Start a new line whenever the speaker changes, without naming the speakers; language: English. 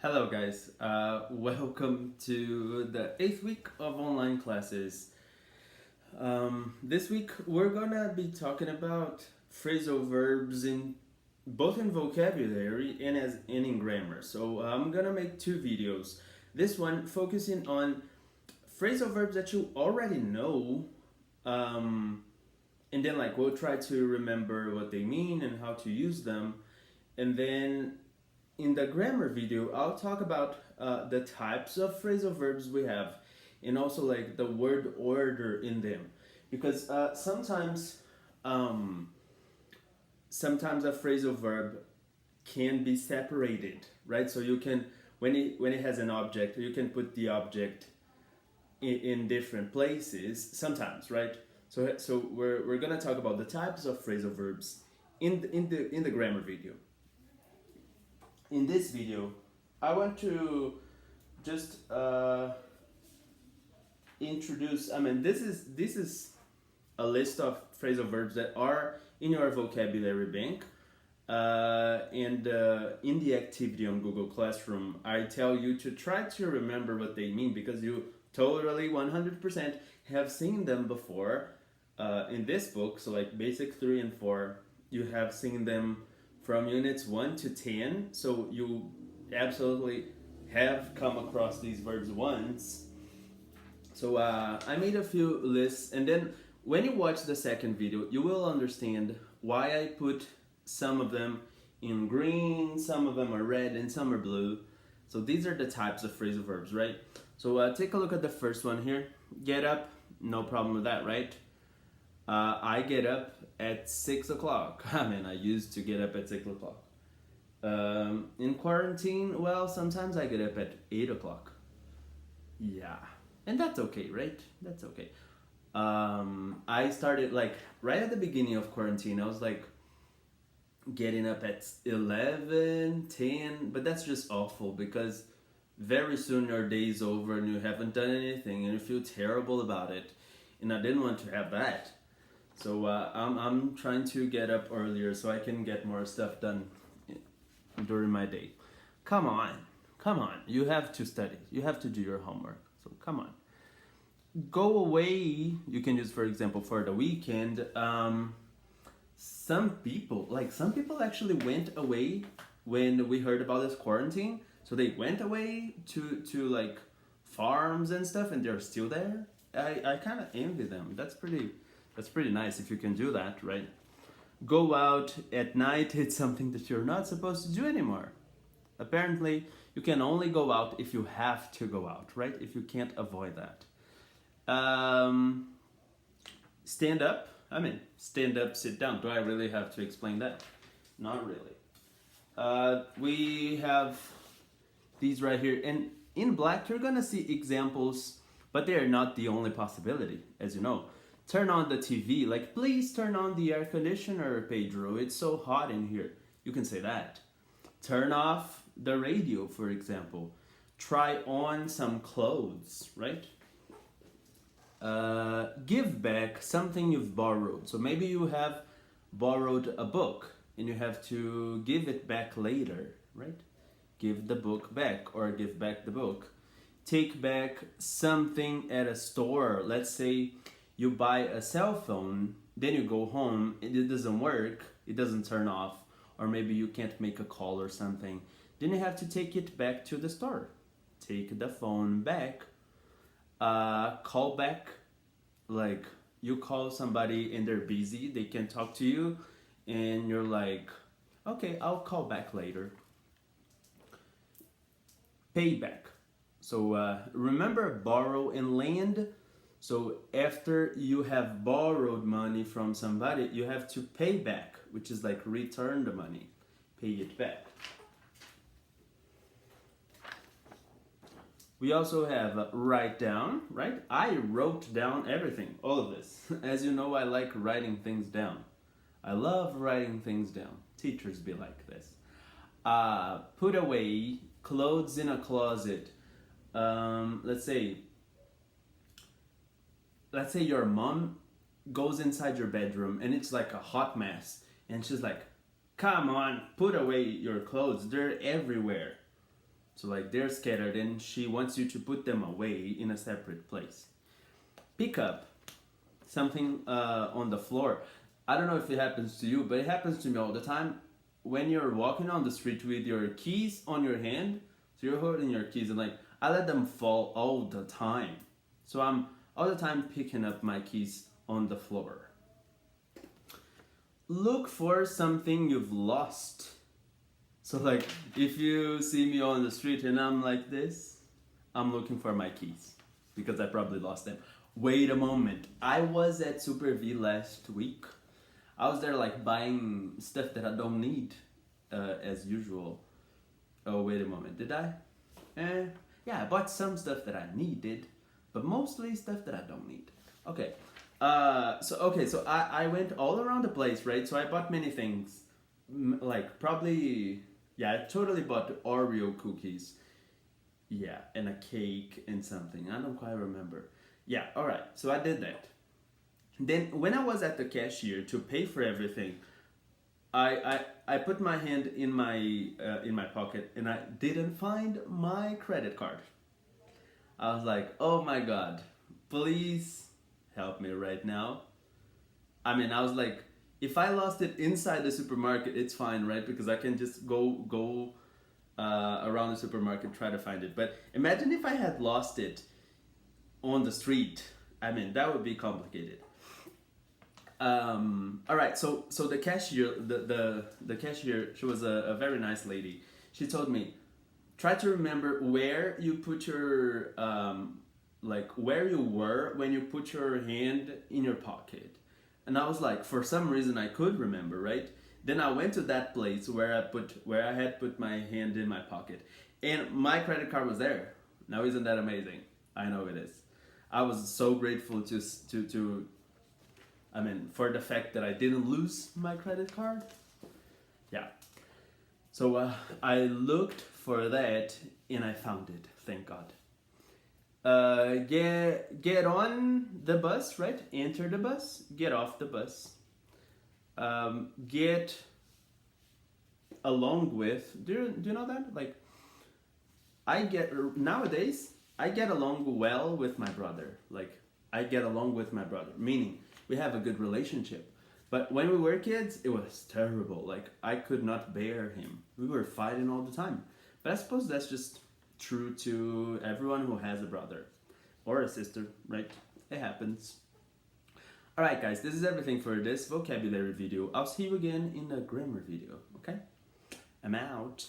Hello guys, welcome to the 8th week of online classes. This week we're gonna be talking about phrasal verbs in both in vocabulary and in grammar. So I'm gonna make two videos. This one focusing on phrasal verbs that you already know, and then we'll try to remember what they mean and how to use them, and then in the grammar video, I'll talk about the types of phrasal verbs we have and also like the word order in them. Because sometimes a phrasal verb can be separated, right? So you can, when it has an object, you can put the object in different places sometimes, right? So we're gonna talk about the types of phrasal verbs in the grammar video. In this video, I want to just introduce. This is a list of phrasal verbs that are in your vocabulary bank, and in the activity on Google Classroom, I tell you to try to remember what they mean because you totally 100% have seen them before in this book. So like Basic 3 and 4, you have seen them from units 1 to 10, so you absolutely have come across these verbs once. So I made a few lists, and then when you watch the second video, you will understand why I put some of them in green, some of them are red, and some are blue. So these are the types of phrasal verbs, right? So take a look at the first one here. Get up, no problem with that, right? I get up at 6 o'clock. I used to get up at 6 o'clock. In quarantine, well, sometimes I get up at 8 o'clock. Yeah, and that's okay, right? That's okay. I started right at the beginning of quarantine. I was getting up at 11, 10, but that's just awful because very soon your day's over and you haven't done anything and you feel terrible about it. And I didn't want to have that. So I'm trying to get up earlier so I can get more stuff done during my day. Come on. You have to study. You have to do your homework. So come on. Go away. You can use, for example, for the weekend. Some people actually went away when we heard about this quarantine. So they went away to farms and stuff, and they're still there. I kind of envy them. That's pretty nice if you can do that, right? Go out at night, it's something that you're not supposed to do anymore. Apparently, you can only go out if you have to go out, right? If you can't avoid that. Stand up. Stand up, sit down. Do I really have to explain that? Not really. We have these right here. And in black, you're gonna see examples, but they are not the only possibility, as you know. Turn on the TV, please turn on the air conditioner, Pedro, it's so hot in here. You can say that. Turn off the radio, for example. Try on some clothes, right? Give back something you've borrowed. So maybe you have borrowed a book and you have to give it back later, right? Give the book back or give back the book. Take back something at a store. Let's say you buy a cell phone, then you go home, and it doesn't work, it doesn't turn off, or maybe you can't make a call or something. Then you have to take it back to the store. Take the phone back. Call back, you call somebody and they're busy, they can't talk to you, and you're like, okay, I'll call back later. Pay back. So remember borrow and lend. So after you have borrowed money from somebody, you have to pay back, which is return the money, pay it back. We also have write down, right? I wrote down everything, all of this. As you know, I like writing things down. I love writing things down. Teachers be like this. Put away, clothes in a closet. Let's say your mom goes inside your bedroom and it's like a hot mess. And she's like, come on, put away your clothes. They're everywhere. So like they're scattered and she wants you to put them away in a separate place. Pick up something on the floor. I don't know if it happens to you, but it happens to me all the time. When you're walking on the street with your keys on your hand, so you're holding your keys and like I let them fall all the time. So I'm all the time picking up my keys on the floor. Look for something you've lost. So like if you see me on the street and I'm like this, I'm looking for my keys because I probably lost them. Wait a moment. I was at Super V last week. I was there like buying stuff that I don't need as usual. Oh, wait a moment. Did I? Yeah, I bought some stuff that I needed, but mostly stuff that I don't need. Okay. So I went all around the place, right? So I bought many things. Like probably, yeah, I totally bought Oreo cookies. Yeah, and a cake and something. I don't quite remember. Yeah, all right. So I did that. Then when I was at the cashier to pay for everything, I put my hand in my pocket and I didn't find my credit card. I was like, oh my god, please help me right now. I mean, I was like, if I lost it inside the supermarket, it's fine, right? Because I can just go around the supermarket, try to find it. But imagine if I had lost it on the street. I mean, that would be complicated. All right, so the cashier, the cashier, she was a very nice lady. She told me, try to remember where you put your like where you were when you put your hand in your pocket. And I was like, for some reason I could remember, right? Then I went to that place where I had put my hand in my pocket, and my credit card was there. Now isn't that amazing? I know it is. I was so grateful to I mean, for the fact that I didn't lose my credit card. Yeah. So I looked for that and I found it. Thank God. Get on the bus, right? Enter the bus. Get off the bus. Get along with. Do you know that? Like, nowadays I get along well with my brother. Like, I get along with my brother, meaning we have a good relationship. But when we were kids, it was terrible. Like, I could not bear him. We were fighting all the time. But I suppose that's just true to everyone who has a brother or a sister, right? It happens. Alright guys, this is everything for this vocabulary video. I'll see you again in the grammar video, okay? I'm out.